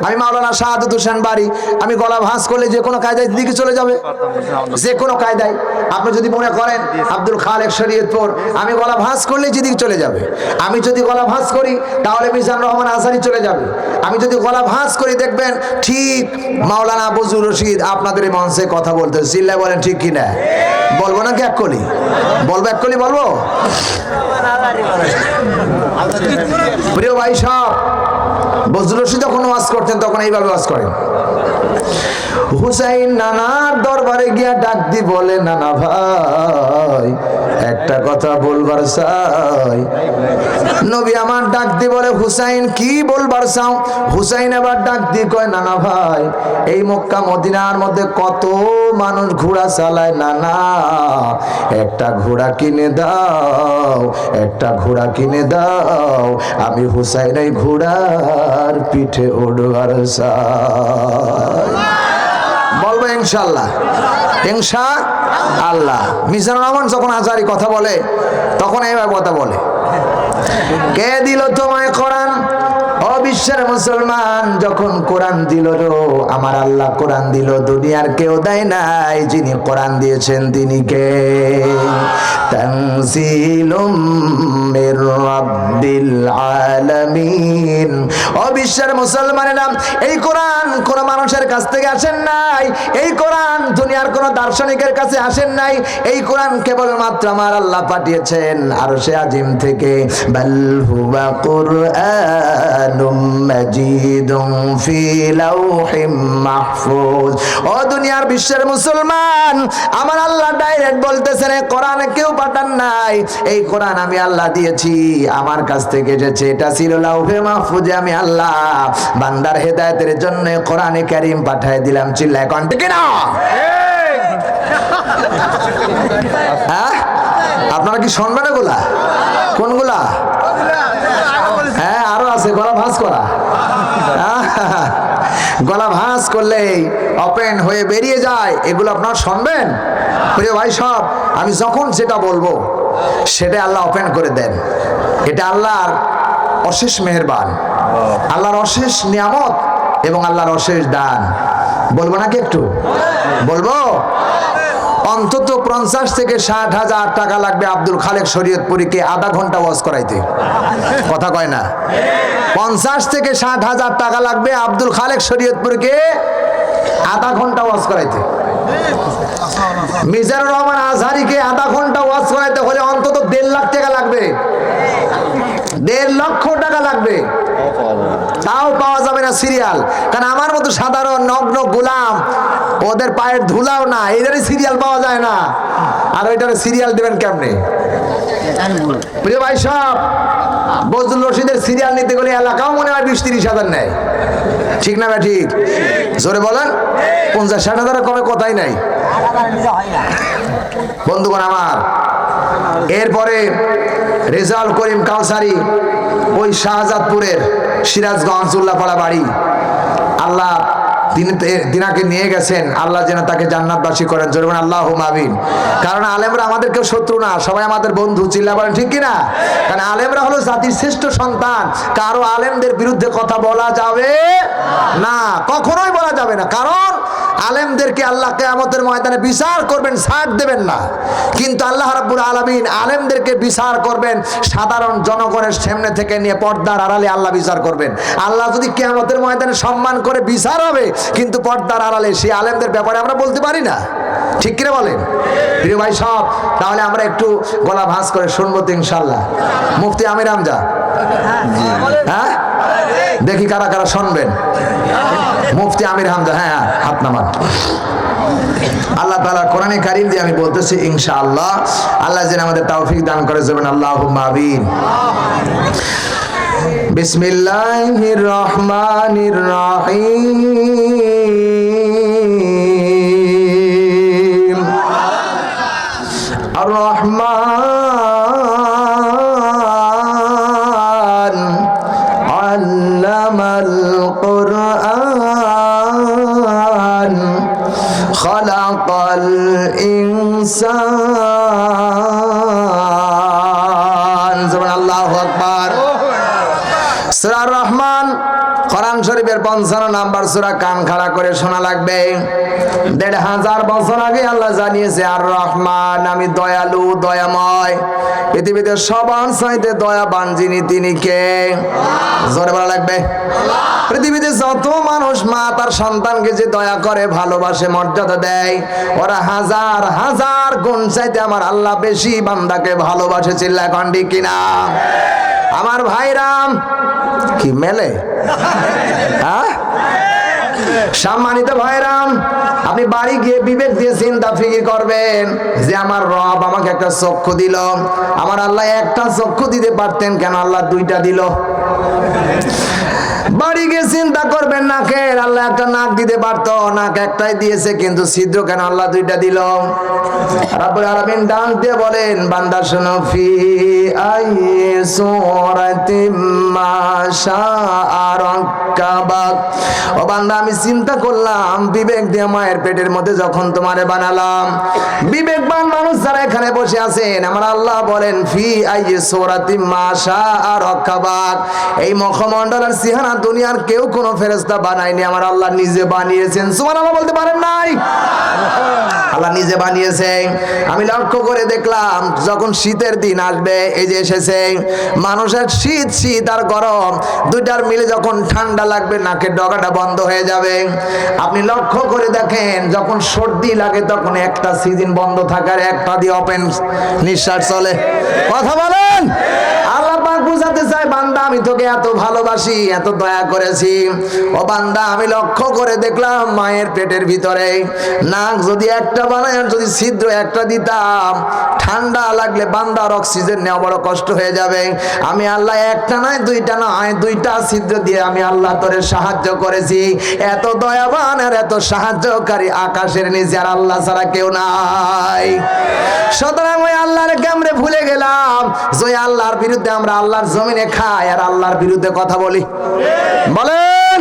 আমি মাওলানা শাহাদাত হোসেন বাড়ি, আমি গলা ভাঁজ করলে যে কোনো কায়দায় দিকে চলে যাবে, যে কোনো কায়দায়। আপনি যদি মনে করেন আব্দুল খালেক শরীয়তপুর, আমি গলা ভাঁজ করলে যেদিকে চলে যাবে। আমি যদি গলা ভাঁজ করি তাহলে মিজান রহমান আজহারি চলে যাবে। আমি যদি গলা ভাঁজ করি দেখবেন ঠিক মাওলানা বজলুর রশিদ আপনাদের এই মঞ্চে কথা বলতে। চিল্লায় বলেন ঠিক কিনা? বলবো নাকি এক কলি? বলবো এক কলি বলবো? প্রিয় ভাই সব, বজলুর রশিদ যখন ওয়াজ করতেন তখন এইভাবে ওয়াজ করেন। হুসাইন নানার দরবারে গিয়া ডাক দি বলে, নানা ভাই একটা কথা বলবার চাই। নবী আমার ডাক দি বলে, হুসাইন কি বলবার চাও? হুসাইন আবার ডাক দি কয়, নানা ভাই এই মক্কা মদিনার মধ্যে কত মানুষ ঘোড়া চালায়, নানা একটা ঘোড়া কিনে দাও, একটা ঘোড়া কিনে দাও, আমি হুসাইন এই ঘোড়ার পিঠে উঠবার চাই। বলবো ইনশাআল্লাহ, ইনশাআল্লাহ। মিজানুর রহমান যখন আজহারি কথা বলে তখন এইভাবে কথা বলে, কে দিল তোমায় কোরআন? অবিশ্বের মুসলমান, যখন কোরআন দিল রো আমার আল্লাহ কোরআন দিল, দুনিয়ার কেউ দেয় নাই, যিনি কোরআন দিয়েছেন তিনি কে? তানজিলুম মির রাব্বিল আলামিন। অবিশ্বের মুসলমানেরা, এই কোরআন কোন মানুষের কাছ থেকে আসেন নাই, এই কোরআন দুনিয়ার কোন দার্শনিকের কাছে আসেন নাই, এই কোরআন কেবলমাত্র আমার আল্লাহ পাঠিয়েছেন আরশে আজিম থেকে। বাল হুয়া কুরআনুম মাজিদুন ফি লাওহিম মাহফুজ। ও দুনিয়ার বিশ্বের মুসলমান, আমার আল্লাহ ডাইরেক্ট বলতেছেন এই কোরআন কেউ পাঠান নাই, এই কোরআন আমি আল্লাহ দিয়েছি, আমার কাছ থেকে এসেছে, এটা ছিল লাওহে মাহফুজে, আমি আল্লাহ বান্দার হেদায়েতের জন্য কোরআনে কারীম পাঠিয়ে দিলাম। চিল্লায় কোন ঠিক না? হ্যাঁ, আপনারা কি শুনবেন এগুলা? কোনগুলা? হ্যাঁ আরো আছে, গলা ভাঁজ করা। গলা ভাঁজ করলেই ওপেন হয়ে বেরিয়ে যায়, এগুলো আপনারা শুনবেন? প্রিয় ভাই সব, আমি যখন যেটা বলবো সেটা আল্লাহ ওপেন করে দেন। এটা আল্লাহর অশেষ মেহেরবান, আল্লাহর অশেষ নিয়ামত এবং আল্লাহর অশেষ দান। বলবো নাকি একটু? বলবো। অন্তত 50 থেকে 60,000 টাকা লাগবে আব্দুল খালেক শরীয়তপুরীকে আধা ঘন্টা ওয়াজ করাইতে। কথা কয় না? 50 থেকে 60,000 টাকা লাগবে আব্দুল খালেক শরীয়তপুরীকে আধা ঘন্টা ওয়াজ করাইতে। মিজানুর রহমান আজহারিকে আধা ঘন্টা ওয়াজ করাইতে হলে অন্তত 1.5 লাখ টাকা লাগবে, 1.5 লক্ষ টাকা লাগবে। তাও পাওয়া যাবে না সিরিয়াল, কারণ আমার মতো সাধারণ নগ্ন গোলাম, ওদের পায়ের ধুলাও না, এটারই সিরিয়াল পাওয়া যায় না, আর ওইটার সিরিয়াল দেবেন কেমনে? প্রিয় ভাই সব, বজলুর রশিদের সিরিয়াল নিতে গেলে এলাকাও মনে হয় 20-30 হাজার নেয়, ঠিক না? ঠিক জোরে বলেন। 50-60 হাজারের কমে কথাই নাই বন্ধুগণ আমার। এরপরে রেজাউল করিম কাউসারি, ওই শাহজাদপুরের সিরাজগঞ্জ উল্লাপাড়া বাড়ি, আল্লাহ দিনাকে নিয়ে গেছেন, আল্লাহ যেন তাকে জান্নাতবাসী করেন। জোরে আল্লাহুম্মা আমিন। কারণ আলেমরা আমাদের কেউ শত্রু না, সবাই আমাদের বন্ধু। চিল্লা বলেন ঠিক কিনা? কারণ আলেমরা হলো জাতির শ্রেষ্ঠ সন্তান, কারো আলেমদের বিরুদ্ধে কথা বলা যাবে না, কখনোই বলা যাবে না। কারণ আলেমদেরকে আল্লাহ কিয়ামতের ময়দানে বিচার করবেন, ছাড় দেবেন না। কিন্তু আল্লাহ রাব্বুল আলামিন আলেমদেরকে বিচার করবেন সাধারণ জনগণের সামনে থেকে নিয়ে পর্দার আড়ালে আল্লাহ বিচার করবেন। আল্লাহ যদি কিয়ামতের ময়দানে সম্মান করে বিচার হবে, কিন্তু পর্দার আড়ালে সেই আলেমদের ব্যাপারে আমরা বলতে পারি না, ঠিক কিনা বলেন? প্রিয় ভাই সব, তাহলে আমরা একটু গলা ভাঁজ করে শুনবো তো ইনশাআল্লাহ। মুফতি আমির হামজা, হ্যাঁ দেখি কারা কারা শুনবেন। মুফতি আমির হামজা, হ্যাঁ হাত নামান। আল্লাহ তাআলা কোরআনে কারীম দিয়ে আমি বলতেছি ইনশাআল্লাহ, আল্লাহ যেন আমাদের তৌফিক দান করে। যাবেন আল্লাহুম্মা আমিন। বিসমিল্লাহির রহমানির রহিম। আর রহমান আল্লামাল কুরআন খালাকাল ইনসান। আল্লাহু আকবার। সূরা রহমান কোরআন শরীফের 55 নাম্বার সূরা কান খাড়া করে শোনা লাগবে। 1500 বছর আগে আল্লাহ জানিয়েছে আর রহমান, আমি দয়ালু দয়াময়। পৃথিবীতে সবার চাইতে দয়াবান যিনি তিনি কে? জোরে বলা লাগবে আল্লাহ। পৃথিবীতে যত মানুষ মা তার সন্তানকে যে দয়া করে, ভালোবাসে, মর্যাদা দেয়, ওরা হাজার হাজার গুণ চাইতে আমার আল্লাহ বেশি বান্দাকে ভালোবাসে। চিল্লা এখন ঠিক কিনা? আমার ভাইরাম কি মেলে? হ্যাঁ, সম্মানিত ভাইরাম, আপনি বাড়ি গিয়ে বিবেক দিয়ে চিন্তা ফিকির করবেন যে আমার রব আমাকে একটা চক্ষু দিল, আমার আল্লাহ একটা চক্ষু দিতে পারতেন, কেন আল্লাহ দুইটা দিল? বাড়ি গিয়ে চিন্তা করবেন, নাকের আল্লাহ একটা নাক দিতে পারতো, নাক একটাই দিয়েছে, কিন্তু ছিদ্র কেন আল্লাহ দুইটা দিল? রব্বুল আলামিন ডাক দিয়ে বলেন, বান্দা শোনো, ফি আইয়ি সূরাতিম মা শাআ রাক্কাবাক। ও বান্দা, আমি চিন্তা করলাম, বিবেক দিয়ে মায়ের পেটের মধ্যে যখন তোমারে বানালাম, বিবেকবান মানুষ যারা এখানে বসে আছেন, আমার আল্লাহ বলেন, ফি আইয়ি সূরাতিম মা শাআ রাক্কাবাক। এই মুখমণ্ডলের চেহারা দুনিয়ার কেউ কোনো ফেরেশতা বানায়নি, আমার আল্লাহ নিজে বানিয়েছেন। সুবহানাল্লাহ বলতে পারেন নাই? আল্লাহ নিজে বানিয়েছে। আমি লক্ষ্য করে দেখলাম, যখন শীতের দিন আসবে, এই যে এসেছে, মানুষের শীত শীত আর গরম দুইটার মিলে যখন ঠান্ডা লাগবে, নাকের ডগাটা বন্ধ হয়ে যাবে। আপনি লক্ষ্য করে দেখেন, যখন সর্দি লাগে তখন একটা সিজন বন্ধ থাকার একটা দিয়ে ওপেন নিঃশ্বাস চলে। কথা বলেন। আল্লাহ পাক বুঝাতে চায়, বান্দা আমি তোকে এত ভালোবাসি, এত দয়া করেছি। ও বান্দা, আমি লক্ষ্য করে দেখলাম, মায়ের পেটের ভিতরে নাক যদি একটা বানায়, যদি ছিদ্র একটা দিতাম, ঠান্ডা লাগলে বান্দার অক্সিজেন নেওয়া বড় কষ্ট হয়ে যাবে। আমি আল্লাহ একটা নয়, দুইটা নয়, দুইটা ছিদ্র দিয়ে আমি আল্লাহ তোরে সাহায্য করেছি। এত দয়াবান আর এত সাহায্যকারী আকাশের নিচে আর আল্লাহ ছাড়া কেউ নাই। সুতরাং ওই আল্লাহর কেমনে ভুলে গেলাম যে আল্লাহর বিরুদ্ধে আমরা আল্লাহর জমিনে খাই আর আল্লাহর বিরুদ্ধে কথা বলি? বলেন।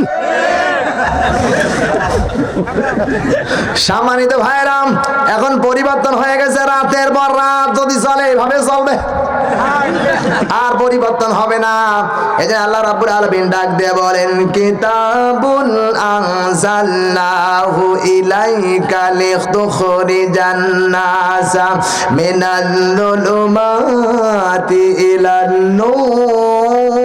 সম্মানিত ভাইরাম, এখন পরিবর্তন হয়ে গেছে। রাতের পর রাত যদি চলে এভাবে চলবে, আর পরিবর্তন হবে না। এই যে আল্লাহ রাব্বুল আলামিন ডাক দিয়ে বলেন, কিতাবুন আনজালনাহু ইলাইকা লিতুখরিজান নাসা মিনাল যুলুমাতি ইলান নূর।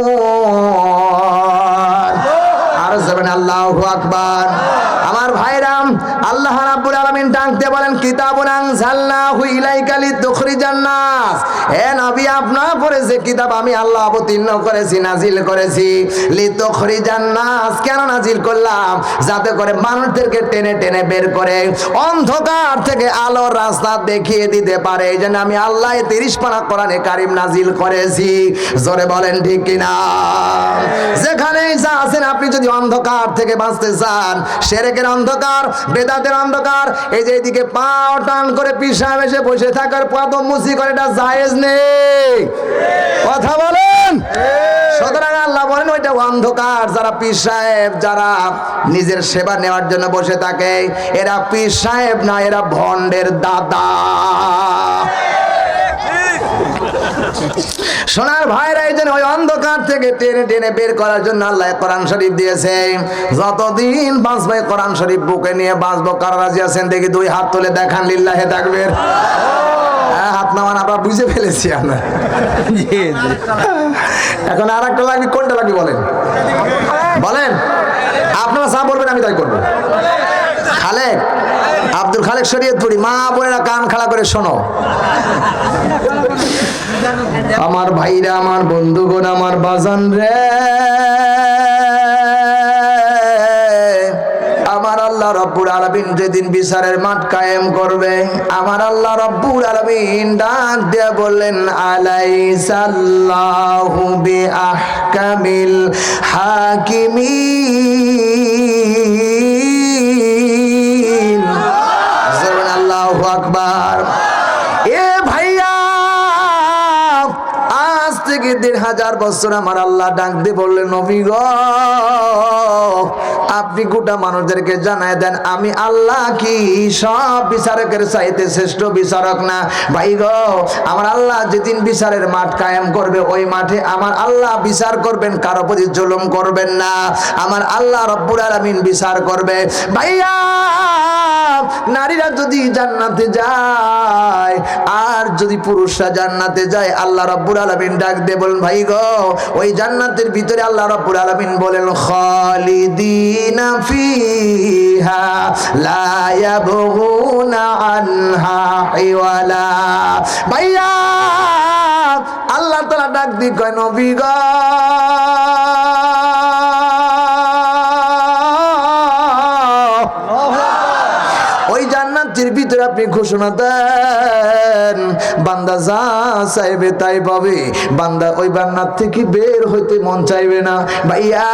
আর যাবেন আল্লাহু আকবার। আমার ভাইরাম, আল্লাহ রাব্বুল আলামিন ডাক দিয়ে বলেন, কিতাবুন আনজালনাহু ইলাইকা লিতুখরিজান নাস। হে নবী, আপনার উপরে যে কিতাব আমি আল্লাহ অবতীর্ণ করেছি, নাজিল করেছি, লিতুখরিজান নাস, কেন নাজিল করলাম? যাতে করে মানুষদেরকে টেনে টেনে বের করে অন্ধকার থেকে আলোর রাস্তা দেখিয়ে দিতে পারে। এই জন্য আমি আল্লাহ 30 পারা কোরআনে কারীম নাজিল করেছি। জোরে বলেন ঠিক কিনা? যেখানেই যা আছেন, আপনি যদি অন্ধকার থেকে বাঁচতে চান, শিরকের অন্ধকার, বেদাতের অন্ধকার, এই যে এদিকে পাও টান করে পিছায় এসে বসে থাকার কদম মুসি করে, এটা জায়েজ নেই। কথা বলেন। সুতরাং আল্লাহ বলেন, ওইটা অন্ধকার। যারা পীর সাহেব, যারা নিজের সেবা নেওয়ার জন্য বসে থাকে, এরা পীর সাহেব না, এরা ভণ্ডের দাদা। সোনার ভাইরা, এই জন্য ওই অন্ধকার থেকে টেনে টেনে বের করার জন্য আল্লাহ কোরআন শরীফ দিয়েছে। যতদিন বাঁচবে কোরআন শরীফ বুকে নিয়ে বাঁচবো। কারা রাজি আছেন দেখি? 2 হাত তুলে দেখান। লিল্লাহে তাকবীর। হাত নামান, আমরা বুঝে ফেলেছি আমরা। এখন আর একটা লাগবে, কোনটা লাগবে বলেন? বলেন। আপনারা যা বলবেন আমি তাই করবো। খালেক, আব্দুল খালেক শরীয়তপুরি, মা বোনেরা কান খাড়া করে শোনো। আমার ভাইরা, আমার বন্ধুগণ, আমার বাজান রে, আমার আল্লাহ রব্বুল আলামিন যেদিন বিচারের মাঠ কায়েম করবে, আমার আল্লাহ রব্বুল আলামিন ডাক দিয়ে বললেন, আলাইসাল্লাহু বিআহকামিল হাকিমিন। আল্লাহু আকবার। এ ভাইয়া, আজ থেকে 1500 বছর আমার আল্লাহ ডাক দিয়ে বললেন, নবী গো, আপনি গোটা মানুষদেরকে জানায় দেন আমি আল্লাহ কি সব বিচারকের চাইতে শ্রেষ্ঠ বিচারক না? ভাই গো, আমার আল্লাহ যেদিন বিচারের মাঠ কায়েম করবে ওই মাঠে আমার আল্লাহ বিচার করবেন, কারো প্রতি জুলুম করবেন না। আমার আল্লাহ রব্বুল আলামিন বিচার করবে। ভাইয়া, নারীরা যদি জান্নাতে যায় আর যদি পুরুষরা জান্নাতে যায়, আল্লাহ রাব্বুল আলামিন ডাক দিয়ে বলেন ভাই গো, ওই জান্নাতের ভিতরে আল্লাহ রাব্বুল আলামিন বলেন খালিদিনা ফিহা লা ইয়াবগুনা আনহা হিওয়ালা। ভাইয়া, আল্লাহ তাআলা ডাক দিয়ে কয় নবী গো, ওই জান্নাতের ভিতরে আপনি ঘোষণা দেন বান্দা যা চাইবে তাই পাবে, বান্দা ওই জান্নাত থেকে বের হইতে মন চাইবে না। ভাইয়া,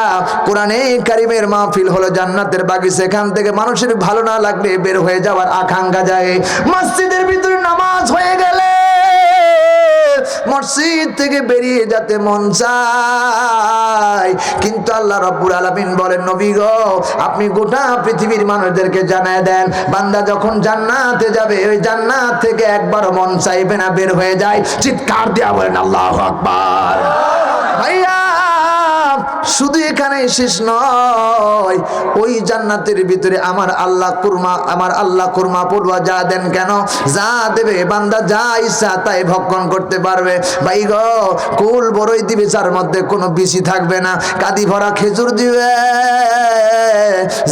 কোরআনে কারিমের মাহফিল হলো জান্নাতের বাগিচা, এখান থেকে মানুষের ভালো না লাগলে বের হয়ে যাওয়ার আকাঙ্ক্ষা যায়। মসজিদের ভিতরে নামাজ হয়ে গেলে মসজিদ থেকে বেরিয়ে যেতে মন চায়, কিন্তু আল্লাহ রাব্বুল আলামিন বলেন নবী গো, আপনি গোটা পৃথিবীর মানুষদেরকে জানায় দেন বান্দা যখন জান্নাতে যাবে ওই জান্নাত থেকে একবার মন চাইবে না বের হয়ে যায়। চিৎকার দেয়া বলেন আল্লাহু আকবার। ভাইয়া, শুধু এখানে শেষ নয়, ওই জান্নাতের ভিতরে আমার আল্লাহ কুরমা পড়ুয়া যা দেন কেন, যা দেবে বান্দা যা ইচ্ছা তাই ভক্ষণ করতে পারবে। ভাই গো, কুল বড়ই দিবে যার মধ্যে কোনো বিচি থাকবে না, কাদি ভরা খেজুর দিবে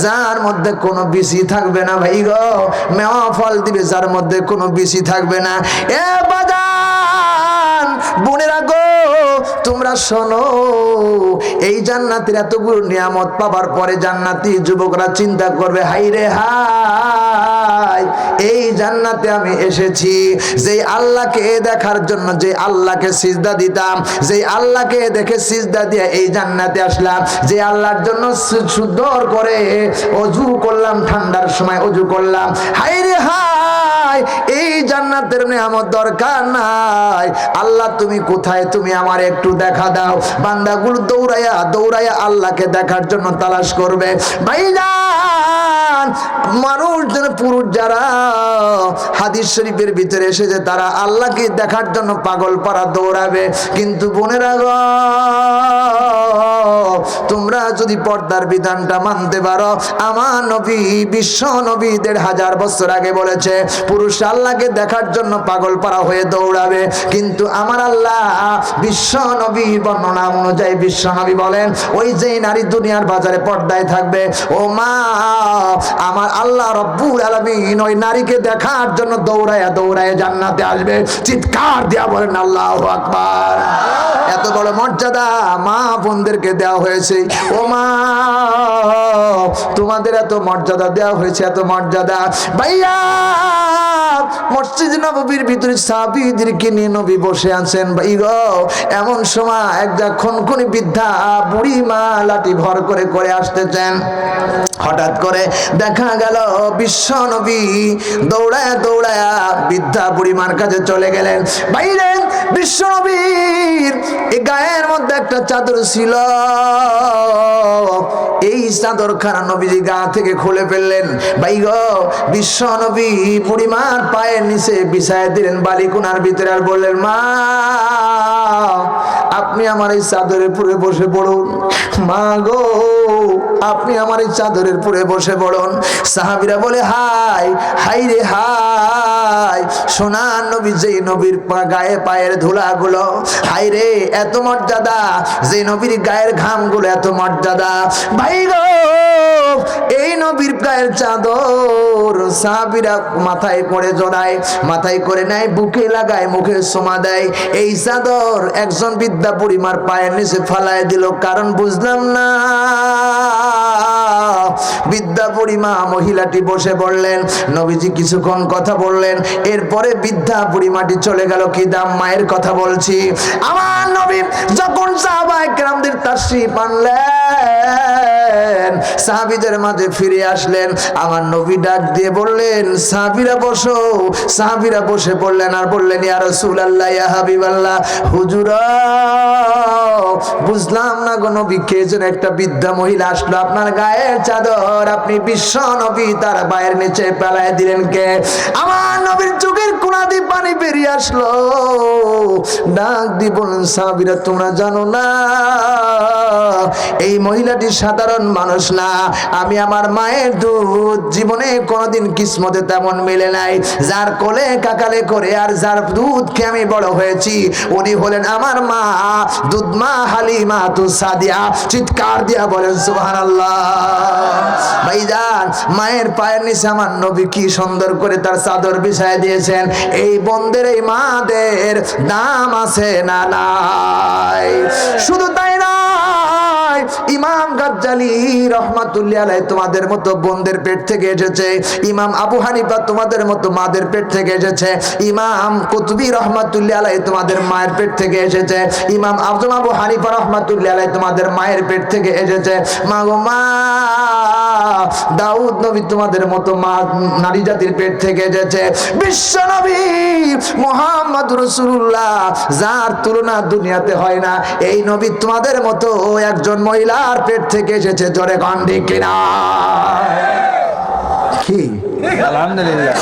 যার মধ্যে কোনো বিচি থাকবে না। ভাই গো, মেওয়া ফল দিবে যার মধ্যে কোনো বিচি থাকবে না। এ বাজান বোনেরা গো, তোমরা শোনো, এই জান্নাতের এতগুলো নিয়ামত পাবার পরে জান্নাতি যুবকরা চিন্তা করবে হাই রে হাই, এই জান্নাতে আমি এসেছি যে আল্লাহকে দেখার জন্য, যে আল্লাহকে সিজদা দিতাম, যে আল্লাহকে দেখে সিজদা দিয়ে এই জান্নাতে আসলাম, যে আল্লাহর জন্য সুন্দর করে ওযু করলাম, ঠান্ডার সময় ওযু করলাম। হাই রে হাই, এই জান্নাতের নিয়ামত দরকার নাই। আল্লাহ তুমি কোথায়, তুমি আমার একটু দেখা দাও। বান্দাগুলো দৌড়াইয়া দৌড়াইয়া আল্লাহকে দেখার জন্য তালাশ করবে। ভাইজান, মানুষজন পুরুষ যারা হাদিস শরীফের ভিতরে এসেছে তারা আল্লাহকে দেখার জন্য পাগল পারা দৌড়াবে, কিন্তু বোনেরা গো, তোমরা যদি পর্দার বিধানটা মানতে পারো, আমার নবী বিশ্ব নবী ১৫০০ বছর আগে বলেছে পুরুষ আল্লাহকে দেখার জন্য পাগল পারা হয়ে দৌড়াবে, কিন্তু আমার আল্লাহ বিশ্ব নবীর বর্ণনা অনুযায়ী বিশ্ব নবী বলেন ওই যে নারী দুনিয়ার বাজারে পর্দায় থাকবে, ও মা, আমার আল্লাহ রব্বুল আলামিন ওই নারীকে দেখার জন্য দৌড়ায়া দৌড়ায়া জান্নাতে আসবে। চিৎকার দিয়া বলেন আল্লাহু আকবার। এত বড় মর্যাদা মা বোনদেরকে দেওয়া হয়েছে। ও মা, তোমাদের এত মর্যাদা দেওয়া হয়েছে, এত মর্যাদা। ভাইয়া, মসজিদ নববীর ভিতরে সাহাবীদেরকে নিয়ে নবী বসে আছেন। ভাই গো, এমন সময় একটা খুনখুনি বৃদ্ধা বুড়ি মা লাঠি ভর করে করে আসতেছেন। হঠাৎ করে দেখা গেল বিশ্ব নবী দৌড়ায়া দৌড়ায়া বৃদ্ধা বুড়িমার কাছে চলে গেলেন। বাইরে বিশ্ব নবীর এই গায়ের মধ্যে একটা চাদর ছিল, এই চাদরখানা নবীজি গা থেকে খুলে ফেললেন। ভাই গো, বিশ্ব নবী বুড়িমার পায়ের নিচে বিছায় দিলেন বালিকুনার ভিতরে, আর বললেন মা, আপনি আমার এই চাদরের পুরে বসে পড়ুন। মা গো, আপনি আমার এই চাদরের পুরে বসে পড়ুন। সাহাবীরা বলে হাই হাই রে হাই, সোনার নবী যেই নবীর গায়ে পায়ের ধুলাগুলো, হাই রে এত মর্যাদা, যে নবীর গায়ের ঘামগুলো এত মর্যাদা। ভাই গো, এই নবীর গায়ের চাদর সাহাবীরা মাথায় করে জড়ায়, মাথায় করে নেয়, বুকে লাগায়, মুখে সোমা দেয়। এই চাদর একজন বৃদ্ধা বুড়িমার পায়ের নিচে ফালায় দিল, কারণ বুঝলাম না। বৃদ্ধা বুড়িমা মহিলাটি বসে পড়লেন, নবীজি কিছুক্ষণ কথা বললেন, এরপরে বৃদ্ধা বুড়িমাটি চলে গেল। কি দাম মায়ের কথা বলছি। আমার নবী যখন সাহাবায়ে কেরামদের তাশরীফ আনলেন, গেলেন, সাহাবীদের মাঝে ফিরে আসলেন। আমার নবী ডাক দিয়ে বললেন, সাহাবীরা বসো। সাহাবীরা বসে পড়লেন আর বললেন, ইয়া রাসূলুল্লাহ, ইয়া হাবিবাল্লাহ, হুজুরা বুঝলাম না গো নবী, কে যেন একটা বৃদ্ধা মহিলা আসলো, আপনার গায়ের চাদর আপনি বিশ্ব নবী তার পায়ের নিচে ফেলায় দিলেন কে? আমার নবীর চোখের কোণা দিয়ে পানি বেরিয়ে আসলো। ডাক দিয়ে বললেন, সাহাবীরা তোমরা জানো না এই মহিলাটি সাধারণ মানুষ না, আমি আমার মায়ের দুধ জীবনে কোনোদিন কিসমতে তেমন মিলে নাই, যার কোলে কাকালে করে আর যার দুধ খেয়ে আমি বড় হয়েছি উনি হলেন আমার মা, দুধ মা হালিমা তু সাদিয়া। চিৎকার দিয়া বলেন সুবহানাল্লাহ। ভাইজান, মায়ের পায়ের নিচে আমার নবী কি সুন্দর করে তার চাদর বিছায় দিয়েছেন। এই বন্দের এই মাদের দাম আছে না নাই? শুধু তাই নয়, ইমাম গাজ্জালি রহমাতুল্লাহ আলাইহি তোমাদের মতো বোনদের পেট থেকে এসেছে, ইমাম আবু হানিফা তোমাদের মতো মাদের পেট থেকে এসেছে, ইমাম কুতুবী রহমাতুল্লাহ আলাইহি তোমাদের মায়ের পেট থেকে এসেছে, ইমাম আযম আবু হানিফা রহমাতুল্লাহ আলাইহি তোমাদের মায়ের পেট থেকে এসেছে। মা গো মা, দাউদ নবী তোমাদের মতো মা নারী জাতির পেট থেকে এসেছে। বিশ্ব নবী মুহাম্মদ রাসূলুল্লাহ যার তুলনা দুনিয়াতে হয় না, এই নবী তোমাদের মতো একজন মহিলার পেট থেকে এসেছে। জোরে কোন ঠিক কিনা? কি আলহামদুলিল্লাহ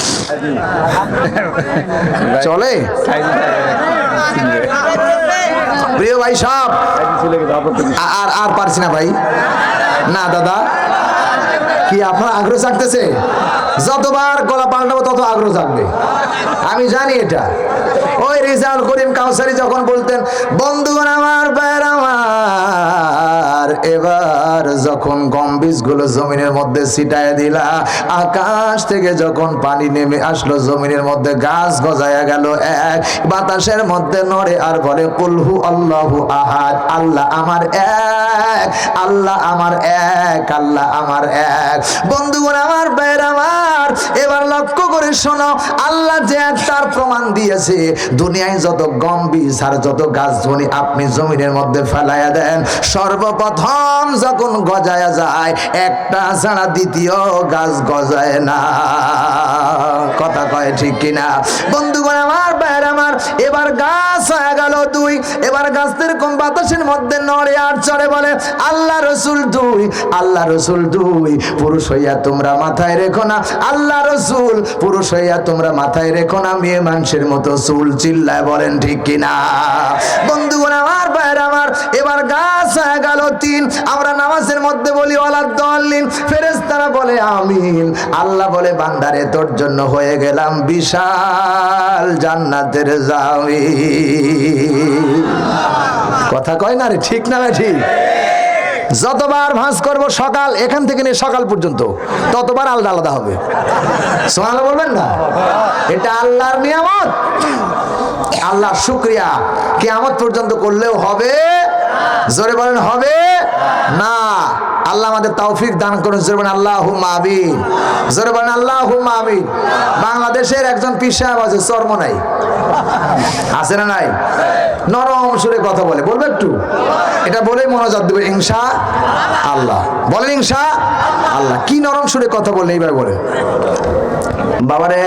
চলে? প্রিয় ভাই সব আর আর পারছি না ভাই, না দাদা, কি আপনার আগ্রহ জাগতেছে? যতবার গলা পাল্টাবো তত আগ্রহ জাগবে, আমি জানি এটা। ওই রেজাউল করিম কাউসারি যখন বলতেন, বন্ধুগণ আমার, ভাইয়ের আমার, এবার যখন গম বীজগুলো জমিনের মধ্যে ছিটায় দিলা, আকাশ থেকে যখন পানি নেমে আসলো জমিনের মধ্যে, গাছ গজায়া গেল এক, বাতাসের মধ্যে নড়ে আর বলে কুলহু আল্লাহু আহাদ, আল্লাহ আমার এক, আল্লাহ আমার এক, আল্লাহ আমার এক। বন্ধুগণ আমার, ভাইয়ের আমার, এবার লক্ষ্য করে শোনো, আল্লাহ যে তার প্রমাণ দিয়েছে। দুনিয়ায় যত গম বীজ আর যত গাছবনি আপনি জমিনের মধ্যে ফেলাইয়া দেন, সর্বপ্রথম যখন গজায়া যায় একটা ছাড়া দ্বিতীয় গাছ গজায় না। কথা কয় ঠিক কিনা? বন্ধুগণ আমার, ভাইয়ের আমার, এবার গাছ হয়ে গেল দুই। এবার গাছের কম বাতাসের মধ্যে নড়ে আর চড়ে বলে আল্লাহ রসুল দুই, আল্লাহ রসুল দুই। পুরুষ হইয়া তোমরা মাথায় রেখো না, আল্লাহ রসুল পুরুষ হইয়া তোমরা মাথায় রেখো না মেয়ে মানুষের মতো চুল। চিল্লায় বলেন ঠিক কিনা? বন্ধুগণ আমার, ভাইয়ের আমার, এবার গাছ হয়ে গেল তিন। আমরা নামাজের মধ্যে বলি ওয়ালাদ-দাল্লিন, ফেরেশতারা বলে আমিন। আল্লাহ বলে বান্দারে তোর জন্য হয়ে গেলাম বিশাল জান্নাতের জামি। কথা কয় না রে, ঠিক না? ঠিক। যতবার ভাঁজ করব সকাল এখান থেকে নিয়ে সকাল পর্যন্ত, ততবার আলাদা আলাদা হবে। সুবহানাল্লাহ বলবেন না? এটা আল্লাহর নিয়ামত, আল্লাহর শুকরিয়া। কিয়ামত পর্যন্ত করলেও হবে? জোরে বলেন হবে না। আল্লাহ আমাদের তৌফিক দান করুন। জোরে বলেন আল্লাহুম্মা আমিন। জোরে বলেন আল্লাহুম্মা আমিন। বাংলাদেশের একজন পীর সাহেব আছে, চর্ম নাই, আছে না নাই? নরম সুরে কথা বলে, বলবে একটু? এটা বলেই মনোযোগ দেবে ইনশা আল্লাহ। বলেন ইনশা আল্লাহ। কি নরম সুরে কথা বলে, এইবার বলে বাবারে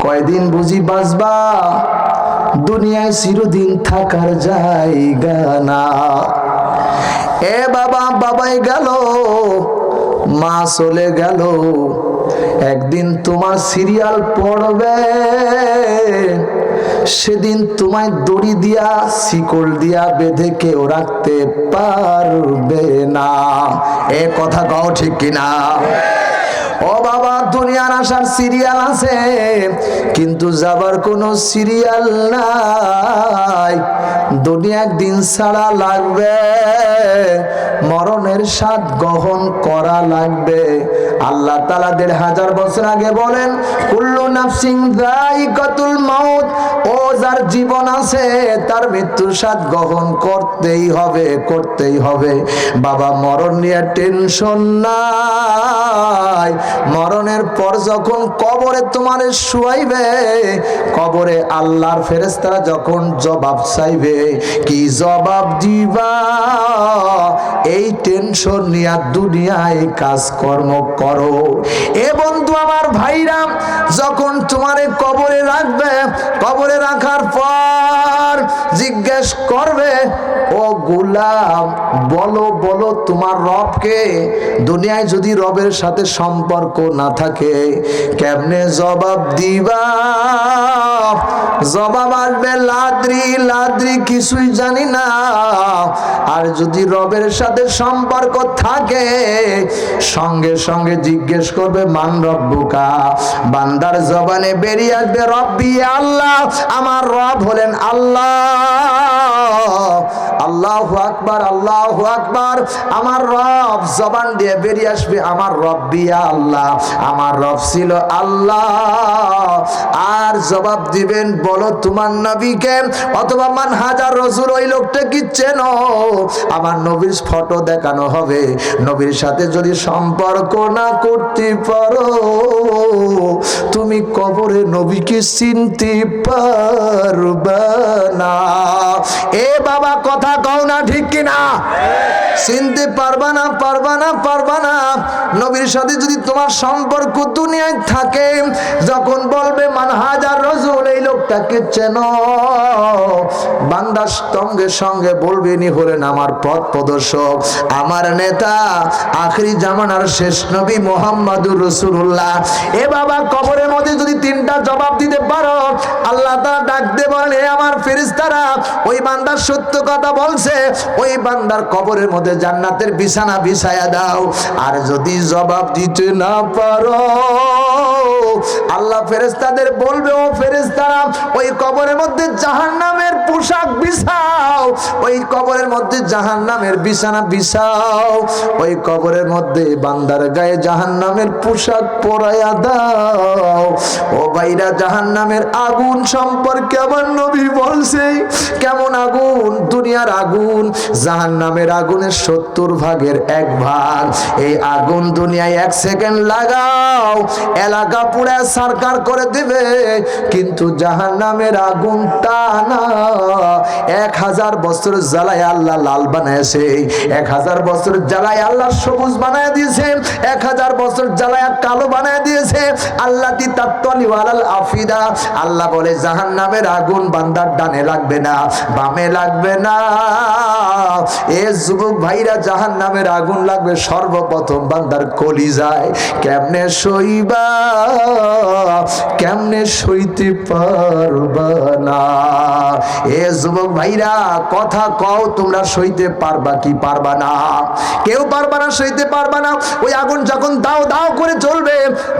কয়দিন বুঝি বাঁচবা, দুনিয়ায় চিরদিন থাকার জায়গা না। এ বাবা, বাবাই গেল, মা চলে গেল, একদিন তোমার সিরিয়াল পড়বে, সেদিন তোমায় দড়ি দিয়া শিকল দিয়া বেঁধে কেউ রাখতে পারবে না। এ কথা কও ঠিক কিনা? ও বাবা, দুনিয়ার আসার সিরিয়াল আছে কিন্তু যাবার কোনো সিরিয়াল নাই। দুনিয়া একদিন ছাড়া লাগবে, মরণের স্বাদ গ্রহণ করা লাগবে। আল্লাহ তাআলা ১৫০০ বছর আগে বলেন কুল্লু নাফসিন যায়িকাতুল মাউত, ও যার জীবন আছে তার মৃত্যুর স্বাদ গ্রহণ করতেই হবে, করতেই হবে। বাবা, মরণ নিয়ে টেনশন নাই, মরণের পর যখন কবরে তোমারে শুয়াইবে, কবরে আল্লাহর ফেরেশতারা যখন জবাব চাইবে, কি জবাব দিবা? এই টেনশন নিয়ে দুনিয়ায় কাজকর্ম করো। এ বন্ধু আমার ভাইরা, যখন তোমারে কবরে রাখবে, কবরে রাখার পর জিজ্ঞেস করবে, ও গোলাম বলো বলো তোমার রবকে। দুনিয়ায় যদি রবের সাথে সম্পর্ক না থাকে কেমনে জবাব দিবা? জবাব আসবে লাদ্রি লাদ্রি, কিছুই জানি না। আর যদি রবের সাথে সম্পর্ক থাকে সঙ্গে সঙ্গে জিজ্ঞেস করবে মান রব্বুকা। বান্দার জবানে বেরিয়ে আসবে রব্বি আল্লাহ, আমার রব হলেন আল্লাহ। আল্লাহু আকবার আল্লাহু আকবার। আমার রব জবান দিয়ে বেরিয়ে আসবে আমার রব্বি আল্লাহ, আমার রব ছিল আল্লাহ। আর জবাব দিবেন বলো তোমার নবীকে, অথবা মান হাজার রাসূল, ওই লোকটা কি চেনো? আমার নবীর ফটো দেখানো হবে। নবীর সাথে যদি সম্পর্ক না করতে পারো তুমি কবরে নবীকে চিনতে পারবে না। এ বাবা কথা কও না ঠিক কিনা? চিনতে পারবা না পারবা না পারবা না। নবীর সাথে যদি তোমার সম্পর্ক দুনিয়ায় থাকে, যখন বলবে মান হাজার রাসূল, এই লোকটাকে চেনো, বান্দা সঙ্গে সঙ্গে বলবে নি হলেন আমার পথ প্রদর্শক, আমার নেতা, আখেরি জামানার শেষ নবী মুহাম্মাদুর রাসূলুল্লাহ। এ বাবা কবরের মধ্যে যদি তিনটা জবাব দিতে পারো, আল্লাহ তাআলা ডাক দিয়ে বলেন, হে আমার ফেরেশতারা, ওই বান্দার সত্য কথা বলছে, ওই বান্দার কবরের মধ্যে জান্নাতের বিছানা বিছায়া দাও। আর যদি জবাব দিতে না পারো, আল্লাহ ফেরেশতাদের বলবে, ও ফেরেশতারা, ওই কবরের মধ্যে জাহান্নামের পোশাক বিছাও, ওই কবরের মধ্যে জাহান্নামের বিছানা বিছাও, ওই কবরের মধ্যে বান্দার গায়ে জাহান্নামের পোশাক পরাইয়া দাও। ও ভাইরা, জাহান্নামের আগুন সম্পর্কে আমার নবী বলছে কেমন আগুন? দুনিয়ার আগুন জাহান্নামের আগুনের 70 ভাগের 1 ভাগ। এই আগুন দুনিয়ায় 1 সেকেন্ড লাগাও এলাকা পুড়ে সরকার করে দিবে, কিন্তু জাহান্নামের আগুন টানা 1000 বছর জ্বালায় আল্লাহ লাল বানাইছে, 1000 বছর জ্বালায় আল্লাহ সবুজ বানায় দিয়েছে, 1000 বছর জ্বালায় কালো বানায় দিয়েছে। আল্লাহ দি তাত্তালি ওয়ালাল আফিদা। আল্লাহ বলে জাহান্নামের আগুন বান্দার ডানে লাগবে না, বামে লাগবে না। এ যুবক ভাইরা, জাহান্নামের আগুন লাগবে সর্বপ্রথম বান্দার কলিজায়। কেমনে সইবা? কেমনে সইতে পারবা না? এ যুবক ভাইরা কথা কও, তোমরা সইতে পারবা কি পারবা না? কেউ পারবা না, সইতে পারবা না। ওই আগুন যখন দাও দাও করে জ্বলবে,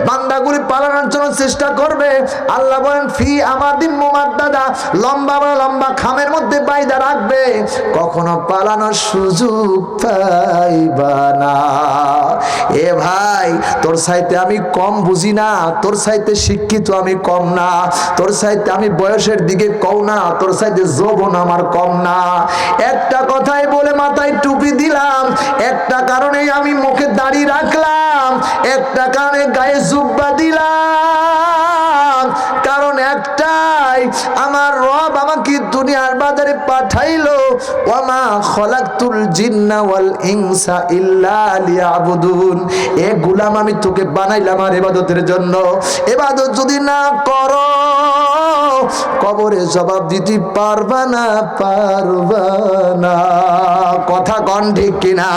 বান্দাগুলি পালানোর জন্য চেষ্টা করবে। আল্লাহ বলেন ফি আমাদিন মুমাদ্দাদা, লম্বা লম্বা খামের মধ্যে বাইদা রাখবে, কখনো পালানোর সুযোগ পাইবা না। এ ভাই, তোর সাইতে আমি কম বুঝি না, তোর সাইতে শিক্ষিত আমি কম না, তোর সাইতে আমি বয়সের দিকে কম না, তোর সাইতে যৌবন আমার কম না। একটা কথাই বলে মাথায় টুপি দিলাম, একটা কারণেই আমি মুখে দাড়ি রাখলাম, একটা কারণে গায়ে জুব্বা দিলাম, কারণ একটাই, আমার রব আমাকে দুনিয়ার বাজারে পাঠাইলো, ওয়ামা খলাকতুল জিন্না ওয়াল ইনসা ইল্লা লিয়াবুদুন। এ গোলাম, আমি তোকে বানাইলাম আর ইবাদতের জন্য। ইবাদত যদি না করো কবরে জবাব দিতে পারবা না, পারবা না। কথা কন ঠিক কিনা?